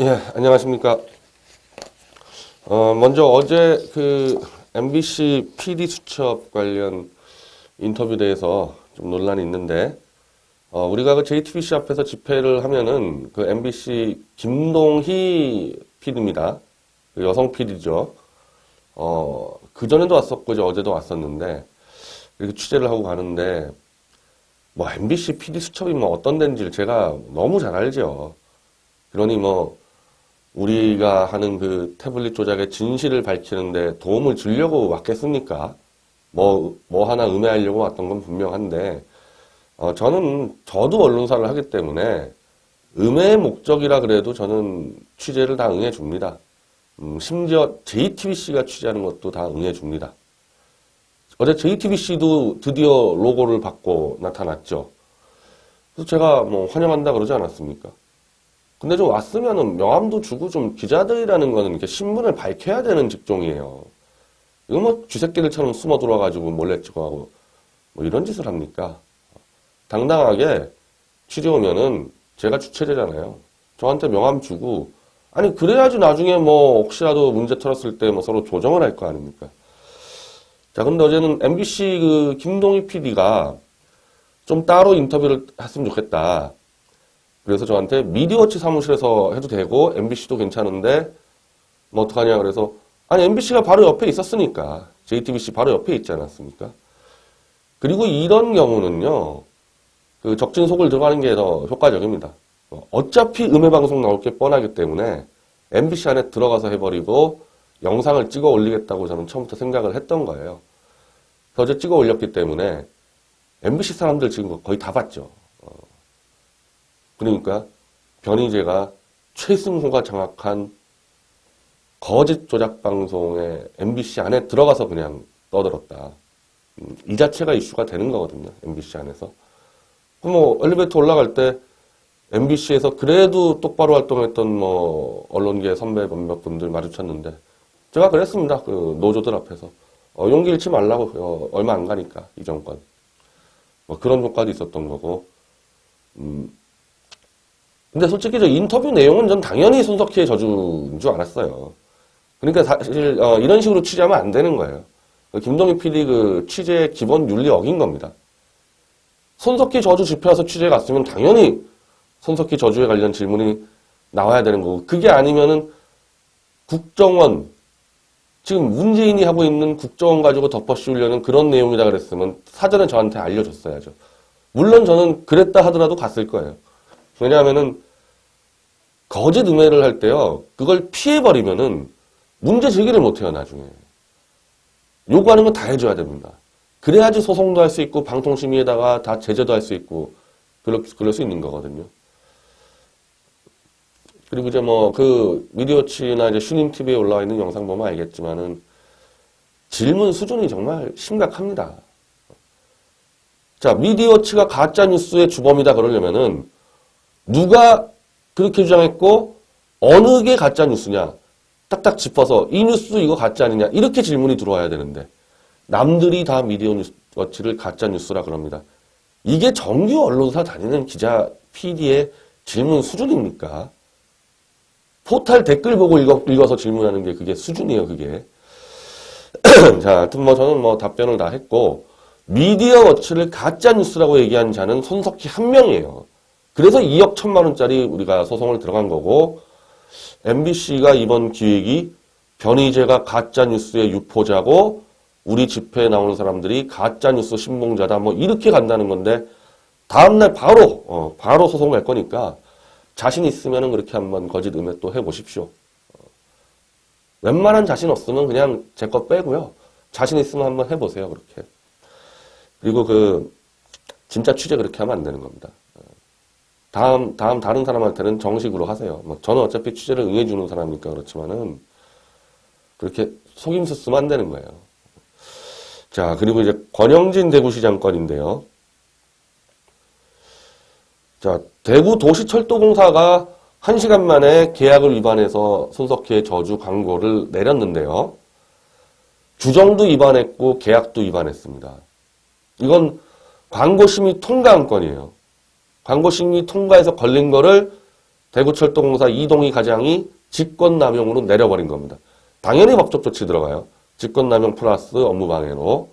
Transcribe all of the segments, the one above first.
예, 안녕하십니까. 먼저 어제 MBC PD 수첩 관련 인터뷰에 대해서 좀 논란이 있는데, 우리가 그 JTBC 앞에서 집회를 하면은 그 MBC 김동희 PD입니다. 그 여성 PD죠. 그전에도 왔었고, 이제 어제도 왔었는데, 이렇게 취재를 하고 가는데, 뭐 MBC PD 수첩이 뭐 어떤 데인지를 제가 너무 잘 알죠. 그러니 뭐, 우리가 하는 그 태블릿 조작의 진실을 밝히는데 도움을 주려고 왔겠습니까? 뭐 하나 음해하려고 왔던 건 분명한데, 저도 언론사를 하기 때문에 음해의 목적이라 그래도 저는 취재를 다 응해줍니다. 심지어 JTBC가 취재하는 것도 다 응해줍니다. 어제 JTBC도 드디어 로고를 받고 나타났죠. 그래서 제가 뭐 환영한다 그러지 않았습니까? 근데 좀 왔으면은 명함도 주고 좀 기자들이라는 거는 이렇게 신분을 밝혀야 되는 직종이에요. 이거 뭐 쥐새끼들처럼 숨어 들어와가지고 몰래 찍어하고 뭐 이런 짓을 합니까? 당당하게 취재 오면은 제가 주최자잖아요. 저한테 명함 주고 아니 그래야지 나중에 뭐 혹시라도 문제 털었을 때 뭐 서로 조정을 할 거 아닙니까? 자, 근데 어제는 MBC 그 김동희 PD가 좀 따로 인터뷰를 했으면 좋겠다. 그래서 저한테 미디어워치 사무실에서 해도 되고 MBC도 괜찮은데 뭐 어떡하냐 그래서 아니 MBC가 바로 옆에 있었으니까 JTBC 바로 옆에 있지 않았습니까? 그리고 이런 경우는요 그 적진속을 들어가는 게 더 효과적입니다. 어차피 음해방송 나올 게 뻔하기 때문에 MBC 안에 들어가서 해버리고 영상을 찍어 올리겠다고 저는 처음부터 생각을 했던 거예요. 그래서 어제 찍어 올렸기 때문에 MBC 사람들 지금 거의 다 봤죠. 그러니까 변희재가 최승호가 장악한 거짓 조작 방송에 MBC 안에 들어가서 그냥 떠들었다. 이 자체가 이슈가 되는 거거든요. MBC 안에서. 그럼 뭐 엘리베이터 올라갈 때 MBC에서 그래도 똑바로 활동했던 뭐 언론계 선배 몇몇 분들 마주쳤는데 제가 그랬습니다. 그 노조들 앞에서 용기 잃지 말라고 얼마 안 가니까 이 정권. 뭐 그런 효과도 있었던 거고. 근데 솔직히 저 인터뷰 내용은 전 당연히 손석희의 저주인 줄 알았어요. 그러니까 사실 이런 식으로 취재하면 안 되는 거예요. 김동희 PD 그 취재 기본 윤리 어긴 겁니다. 손석희 저주 집회 와서 취재 갔으면 당연히 손석희 저주에 관련 질문이 나와야 되는 거고 그게 아니면은 국정원 지금 문재인이 하고 있는 국정원 가지고 덮어씌우려는 그런 내용이다 그랬으면 사전에 저한테 알려줬어야죠. 물론 저는 그랬다 하더라도 갔을 거예요. 왜냐하면은 거짓 음해를 할 때요. 그걸 피해버리면은 문제 제기를 못해요. 나중에. 요구하는 건 다 해줘야 됩니다. 그래야지 소송도 할 수 있고 방통심의에다가 다 제재도 할 수 있고 그럴 수 있는 거거든요. 그리고 이제 뭐 그 미디어치나 이제 슈닝 TV에 올라와 있는 영상 보면 알겠지만은 질문 수준이 정말 심각합니다. 자, 미디어치가 가짜 뉴스의 주범이다 그러려면은 누가 그렇게 주장했고 어느 게 가짜 뉴스냐 딱딱 짚어서 이 뉴스 이거 가짜 아니냐 이렇게 질문이 들어와야 되는데 남들이 다 미디어워치를 가짜 뉴스라 그럽니다. 이게 정규 언론사 다니는 기자 PD의 질문 수준입니까? 포탈 댓글 보고 읽어서 질문하는 게 그게 수준이에요. 그게. 자, 하여튼 뭐 저는 뭐 답변을 다 했고 미디어워치를 가짜 뉴스라고 얘기한 자는 손석희 한 명이에요. 그래서 2억 1천만 원짜리 우리가 소송을 들어간 거고 MBC가 이번 기획이 변희재가 가짜뉴스의 유포자고 우리 집회에 나오는 사람들이 가짜뉴스 신봉자다 뭐 이렇게 간다는 건데 다음날 바로 소송할 거니까 자신 있으면 그렇게 한번 거짓 음해 또 해보십시오. 웬만한 자신 없으면 그냥 제 거 빼고요. 자신 있으면 한번 해보세요. 그렇게. 그리고 진짜 취재 그렇게 하면 안 되는 겁니다. 다른 사람한테는 정식으로 하세요. 뭐 저는 어차피 취재를 응해주는 사람이니까 그렇지만은 그렇게 속임수 쓰면 안 되는 거예요. 자, 그리고 이제 권영진 대구시장 건인데요. 자, 대구 도시철도공사가 1시간 만에 계약을 위반해서 손석희의 저주 광고를 내렸는데요. 규정도 위반했고 계약도 위반했습니다. 이건 광고심의 통과한 건이에요. 광고심의 통과해서 걸린 거를 대구철도공사 이동희 과장이 직권남용으로 내려버린 겁니다. 당연히 법적 조치 들어가요. 직권남용 플러스 업무방해로.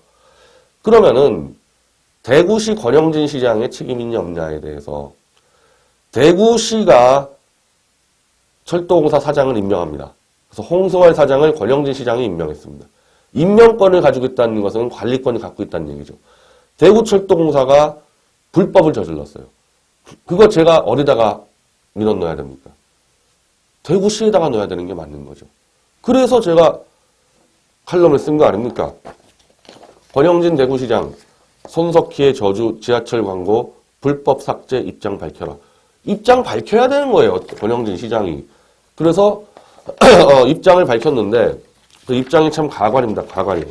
그러면은 대구시 권영진 시장의 책임이 있냐 없냐에 대해서 대구시가 철도공사 사장을 임명합니다. 그래서 홍성월 사장을 권영진 시장이 임명했습니다. 임명권을 가지고 있다는 것은 관리권을 갖고 있다는 얘기죠. 대구철도공사가 불법을 저질렀어요. 그거 제가 어디다가 민원 넣어야 됩니까? 대구시에다가 넣어야 되는 게 맞는 거죠. 그래서 제가 칼럼을 쓴 거 아닙니까? 권영진 대구시장, 손석희의 저주 지하철 광고 불법 삭제 입장 밝혀라. 입장 밝혀야 되는 거예요. 권영진 시장이. 그래서 입장을 밝혔는데 그 입장이 참 가관입니다. 가관이에요.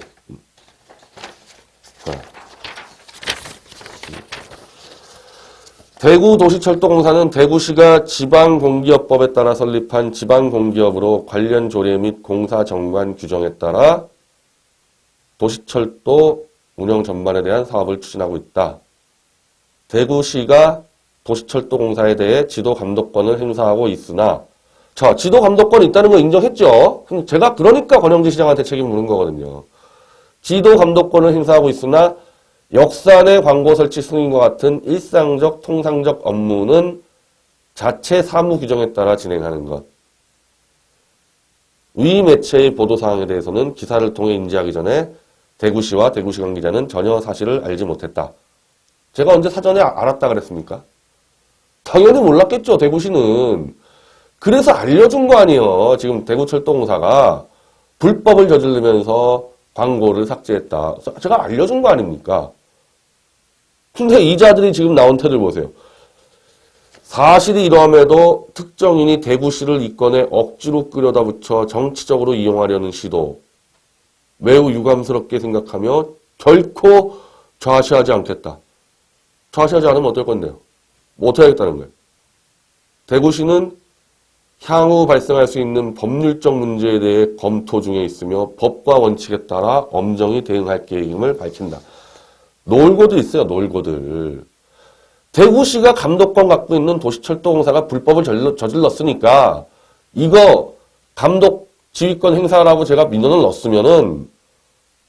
대구도시철도공사는 대구시가 지방공기업법에 따라 설립한 지방공기업으로 관련 조례 및 공사 정관 규정에 따라 도시철도 운영 전반에 대한 사업을 추진하고 있다. 대구시가 도시철도공사에 대해 지도감독권을 행사하고 있으나 자, 지도감독권이 있다는 거 인정했죠? 제가 그러니까 권영진 시장한테 책임 묻는 거거든요. 지도감독권을 행사하고 있으나 역사 내 광고 설치 승인과 같은 일상적, 통상적 업무는 자체 사무 규정에 따라 진행하는 것. 위 매체의 보도사항에 대해서는 기사를 통해 인지하기 전에 대구시와 대구시 관계자는 전혀 사실을 알지 못했다. 제가 언제 사전에 알았다 그랬습니까? 당연히 몰랐겠죠, 대구시는. 그래서 알려준 거 아니에요. 지금 대구철도공사가 불법을 저지르면서 광고를 삭제했다. 제가 알려준 거 아닙니까? 근데 이자들이 지금 나온 태들 보세요. 사실이 이러함에도 특정인이 대구시를 이권에 억지로 끌어다 붙여 정치적으로 이용하려는 시도 매우 유감스럽게 생각하며 결코 좌시하지 않겠다. 좌시하지 않으면 어떨 건데요? 뭐 어떻게 하겠다는 거예요? 대구시는 향후 발생할 수 있는 법률적 문제에 대해 검토 중에 있으며 법과 원칙에 따라 엄정히 대응할 계획임을 밝힌다. 놀고들 있어요. 놀고들. 대구시가 감독권 갖고 있는 도시철도공사가 불법을 저질렀으니까 이거 감독 지휘권 행사라고 제가 민원을 넣었으면은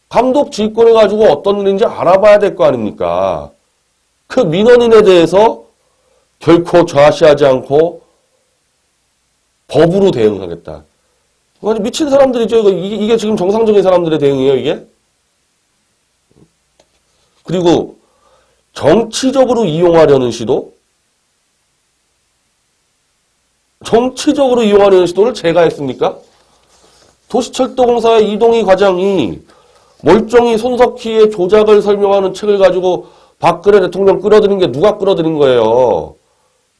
감독 지휘권을 가지고 어떤 일인지 알아봐야 될 거 아닙니까? 그 민원인에 대해서 결코 좌시하지 않고 법으로 대응하겠다. 완전 미친 사람들이죠. 이게 지금 정상적인 사람들의 대응이에요, 이게? 그리고 정치적으로 이용하려는 시도? 정치적으로 이용하려는 시도를 제가 했습니까? 도시철도공사의 이동희 과장이 멀쩡히 손석희의 조작을 설명하는 책을 가지고 박근혜 대통령 끌어들인 게 누가 끌어들인 거예요?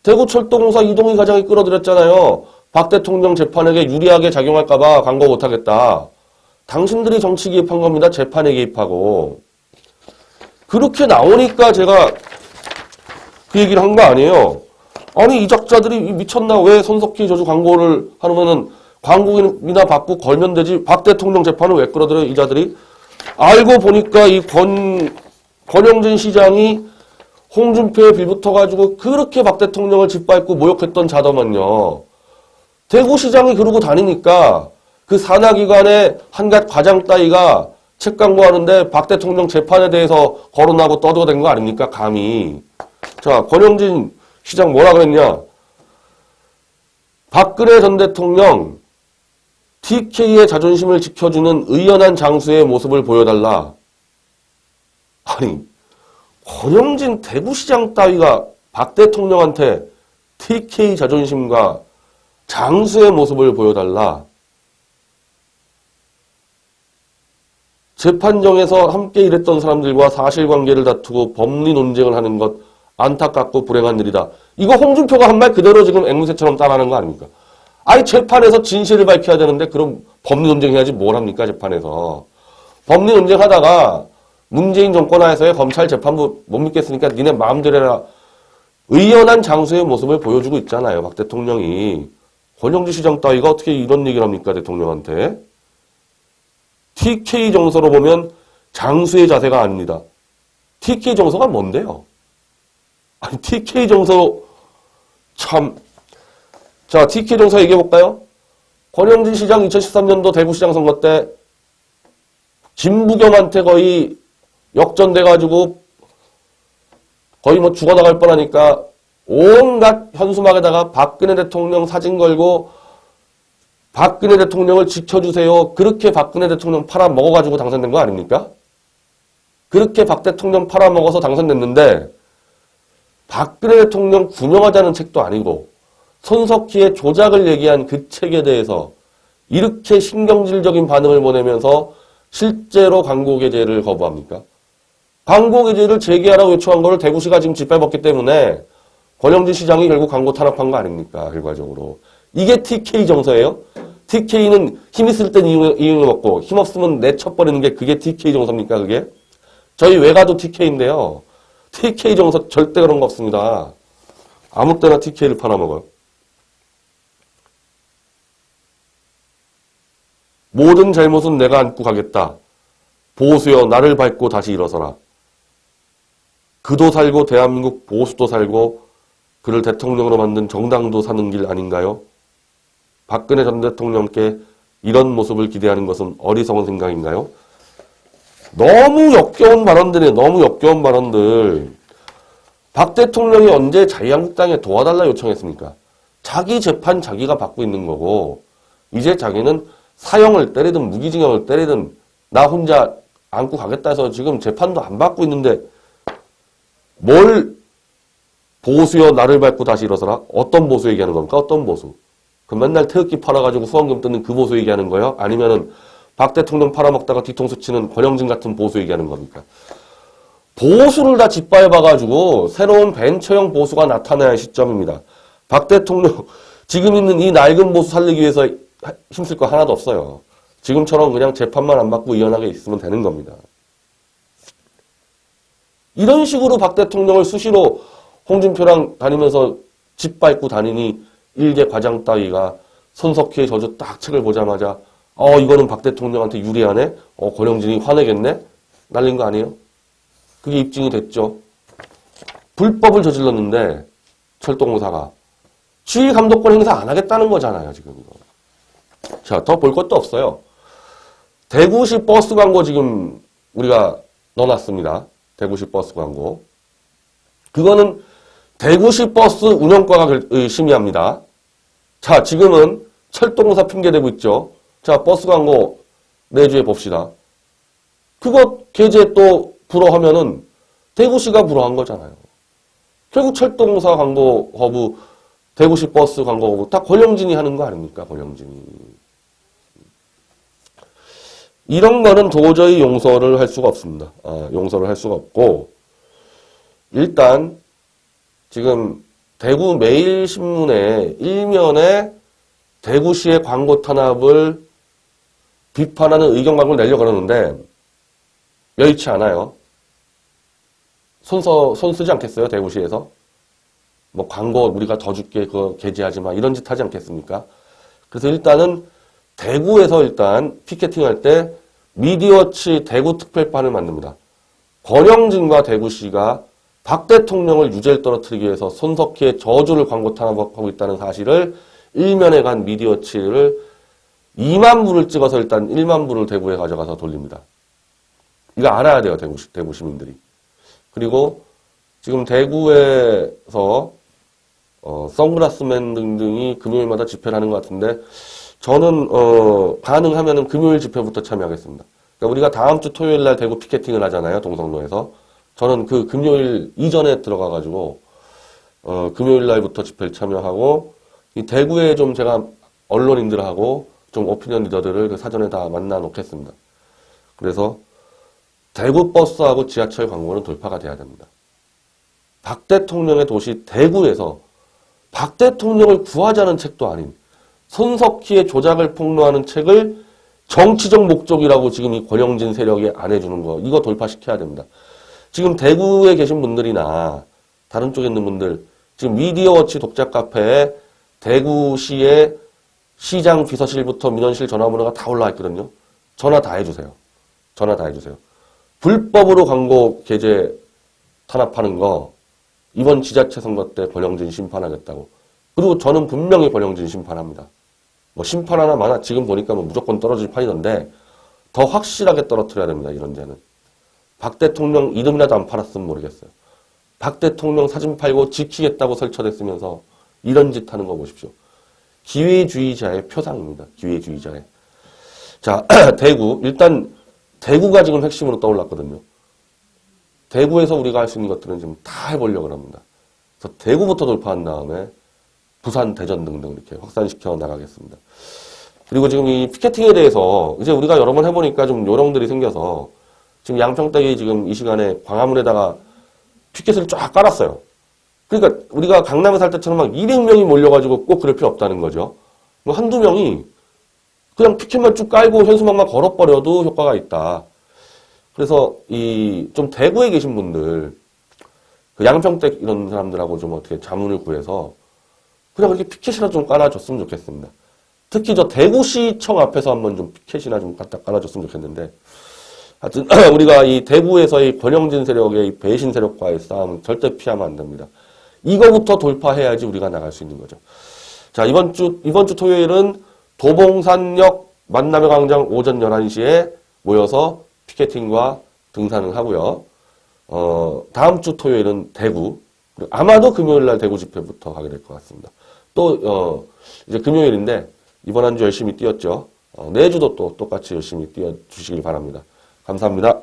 대구철도공사 이동희 과장이 끌어들였잖아요. 박 대통령 재판에게 유리하게 작용할까봐 광고 못하겠다. 당신들이 정치 개입한 겁니다. 재판에 개입하고. 그렇게 나오니까 제가 그 얘기를 한 거 아니에요. 아니 이 작자들이 미쳤나? 왜 손석희 저주 광고를 하면은 광고인이나 받고 걸면 되지. 박 대통령 재판을 왜 끌어들여요? 이 자들이. 알고 보니까 이 권영진 시장이 홍준표에 빌붙어가지고 그렇게 박 대통령을 짓밟고 모욕했던 자더만요. 대구시장이 그러고 다니니까 그 산하기관의 한갓 과장 따위가 책 광고하는데 박 대통령 재판에 대해서 거론하고 떠들어댄 거 아닙니까? 감히. 자, 권영진 시장 뭐라 그랬냐? 박근혜 전 대통령 TK의 자존심을 지켜주는 의연한 장수의 모습을 보여달라. 아니, 권영진 대구시장 따위가 박 대통령한테 TK 자존심과 장수의 모습을 보여달라. 재판정에서 함께 일했던 사람들과 사실관계를 다투고 법리 논쟁을 하는 것 안타깝고 불행한 일이다. 이거 홍준표가 한 말 그대로 지금 앵무새처럼 따라하는 거 아닙니까? 아니 재판에서 진실을 밝혀야 되는데 그럼 법리 논쟁해야지 뭘 합니까 재판에서. 법리 논쟁하다가 문재인 정권 하에서의 검찰 재판부 못 믿겠으니까 니네 마음대로 해라. 의연한 장수의 모습을 보여주고 있잖아요. 박 대통령이. 권영진 시장 따위가 어떻게 이런 얘기를 합니까 대통령한테. TK 정서로 보면 장수의 자세가 아닙니다. TK 정서가 뭔데요? 아니 TK 정서 참 자, TK 정서 얘기해볼까요? 권영진 시장 2013년도 대구시장 선거 때 김부겸한테 거의 역전돼가지고 거의 뭐 죽어나갈 뻔하니까 온갖 현수막에다가 박근혜 대통령 사진 걸고 박근혜 대통령을 지켜주세요. 그렇게 박근혜 대통령 팔아먹어가지고 당선된 거 아닙니까? 그렇게 박 대통령 팔아먹어서 당선됐는데 박근혜 대통령 구명하자는 책도 아니고 손석희의 조작을 얘기한 그 책에 대해서 이렇게 신경질적인 반응을 보내면서 실제로 광고 게재를 거부합니까? 광고 게재를 재개하라고 요청한 거를 대구시가 지금 짓밟았기 때문에 권영진 시장이 결국 광고 탄압한 거 아닙니까? 결과적으로. 이게 TK 정서예요? TK는 힘 있을 땐 이용을 먹고 힘 없으면 내쳐버리는 게 그게 TK 정서입니까? 그게? 저희 외가도 TK인데요. TK 정서 절대 그런 거 없습니다. 아무 때나 TK를 팔아먹어요. 모든 잘못은 내가 안고 가겠다. 보수여 나를 밟고 다시 일어서라. 그도 살고 대한민국 보수도 살고 그를 대통령으로 만든 정당도 사는 길 아닌가요? 박근혜 전 대통령께 이런 모습을 기대하는 것은 어리석은 생각인가요? 너무 역겨운 발언들이에요. 너무 역겨운 발언들. 박 대통령이 언제 자유한국당에 도와달라 요청했습니까? 자기 재판 자기가 받고 있는 거고 이제 자기는 사형을 때리든 무기징역을 때리든 나 혼자 안고 가겠다 해서 지금 재판도 안 받고 있는데 뭘 보수여 나를 밟고 다시 일어서라? 어떤 보수 얘기하는 겁니까? 어떤 보수? 그 맨날 태극기 팔아가지고 후원금 뜯는 그 보수 얘기하는 거예요? 아니면은 박 대통령 팔아먹다가 뒤통수 치는 권영진 같은 보수 얘기하는 겁니까? 보수를 다 짓밟아가지고 새로운 벤처형 보수가 나타나야 할 시점입니다. 박 대통령 지금 있는 이 낡은 보수 살리기 위해서 힘쓸 거 하나도 없어요. 지금처럼 그냥 재판만 안 받고 이연하게 있으면 되는 겁니다. 이런 식으로 박 대통령을 수시로 홍준표랑 다니면서 짓밟고 다니니 일개 과장 따위가 손석희의 저주 딱 책을 보자마자 이거는 박 대통령한테 유리하네? 권영진이 화내겠네? 날린 거 아니에요? 그게 입증이 됐죠. 불법을 저질렀는데 철도공사가 지휘 감독권 행사 안 하겠다는 거잖아요. 지금 이거. 자, 더 볼 것도 없어요. 대구시 버스 광고 지금 우리가 넣어놨습니다. 대구시 버스 광고. 그거는 대구시 버스 운영과가 심의합니다. 자, 지금은 철도공사 핑계대고 있죠. 자, 버스 광고 내주해 봅시다. 그거 게재 또 불허하면은 대구시가 불허한 거잖아요. 결국 철도공사 광고 거부, 대구시 버스 광고 거부 다 권영진이 하는 거 아닙니까? 권영진이. 이런 거는 도저히 용서를 할 수가 없습니다. 용서를 할 수가 없고 일단 지금 대구 매일신문의 일면에 대구시의 광고 탄압을 비판하는 의견광고를 내려고 그러는데 여의치 않아요. 손 쓰지 않겠어요? 대구시에서? 뭐 광고 우리가 더 줄게 그거 게재하지 마 이런 짓 하지 않겠습니까? 그래서 일단은 대구에서 일단 피켓팅할 때 미디어치 대구 특별판을 만듭니다. 권영진과 대구시가 박 대통령을 유죄를 떨어뜨리기 위해서 손석희의 저주를 광고 탄압하고 있다는 사실을 일면에 간 미디어치를 2만 부를 찍어서 일단 1만 부를 대구에 가져가서 돌립니다. 이거 알아야 돼요. 대구 시민들이. 그리고 지금 대구에서 선글라스맨 등등이 금요일마다 집회를 하는 것 같은데 저는 가능하면은 금요일 집회부터 참여하겠습니다. 그러니까 우리가 다음 주 토요일 날 대구 피켓팅을 하잖아요. 동성로에서. 저는 그 금요일 이전에 들어가가지고 금요일 날부터 집회를 참여하고 이 대구에 좀 제가 언론인들하고 좀 오피니언 리더들을 그 사전에 다 만나 놓겠습니다. 그래서 대구 버스하고 지하철 광고는 돌파가 돼야 됩니다. 박 대통령의 도시 대구에서 박 대통령을 구하자는 책도 아닌 손석희의 조작을 폭로하는 책을 정치적 목적이라고 지금 이 권영진 세력이 안 해주는 거 이거 돌파시켜야 됩니다. 지금 대구에 계신 분들이나 다른 쪽에 있는 분들 지금 미디어워치 독자 카페에 대구시의 시장 비서실부터 민원실 전화번호가 다 올라와 있거든요. 전화 다 해주세요. 전화 다 해주세요. 불법으로 광고 게재 탄압하는 거 이번 지자체 선거 때 권영진 심판하겠다고 그리고 저는 분명히 권영진 심판합니다. 뭐 심판 하나 많아 지금 보니까 뭐 무조건 떨어질 판이던데 더 확실하게 떨어뜨려야 됩니다. 이런 데는. 박 대통령 이름이라도 안 팔았으면 모르겠어요. 박 대통령 사진 팔고 지키겠다고 설쳐댔으면서 이런 짓 하는 거 보십시오. 기회주의자의 표상입니다. 기회주의자의. 자, 대구. 일단 대구가 지금 핵심으로 떠올랐거든요. 대구에서 우리가 할 수 있는 것들은 지금 다 해보려고 합니다. 그래서 대구부터 돌파한 다음에 부산, 대전 등등 이렇게 확산시켜 나가겠습니다. 그리고 지금 이 피켓팅에 대해서 이제 우리가 여러 번 해보니까 좀 요령들이 생겨서 지금 양평댁이 지금 이 시간에 광화문에다가 피켓을 쫙 깔았어요. 그러니까 우리가 강남에 살 때처럼 막 200명이 몰려가지고 꼭 그럴 필요 없다는 거죠. 뭐 한두 명이 그냥 피켓만 쭉 깔고 현수막만 걸어버려도 효과가 있다. 그래서 이 좀 대구에 계신 분들, 그 양평댁 이런 사람들하고 좀 어떻게 자문을 구해서 그냥 그렇게 피켓이나 좀 깔아줬으면 좋겠습니다. 특히 저 대구시청 앞에서 한번 좀 피켓이나 좀 갖다 깔아줬으면 좋겠는데, 하여튼 우리가 이 대구에서의 권영진 세력의 이 배신 세력과의 싸움은 절대 피하면 안 됩니다. 이거부터 돌파해야지 우리가 나갈 수 있는 거죠. 자, 이번 주 토요일은 도봉산역 만남의 광장 오전 11시에 모여서 피켓팅과 등산을 하고요. 다음 주 토요일은 대구. 아마도 금요일 날 대구 집회부터 가게 될 것 같습니다. 또, 이제 금요일인데, 이번 한 주 열심히 뛰었죠. 내주도 또 똑같이 열심히 뛰어주시길 바랍니다. 감사합니다.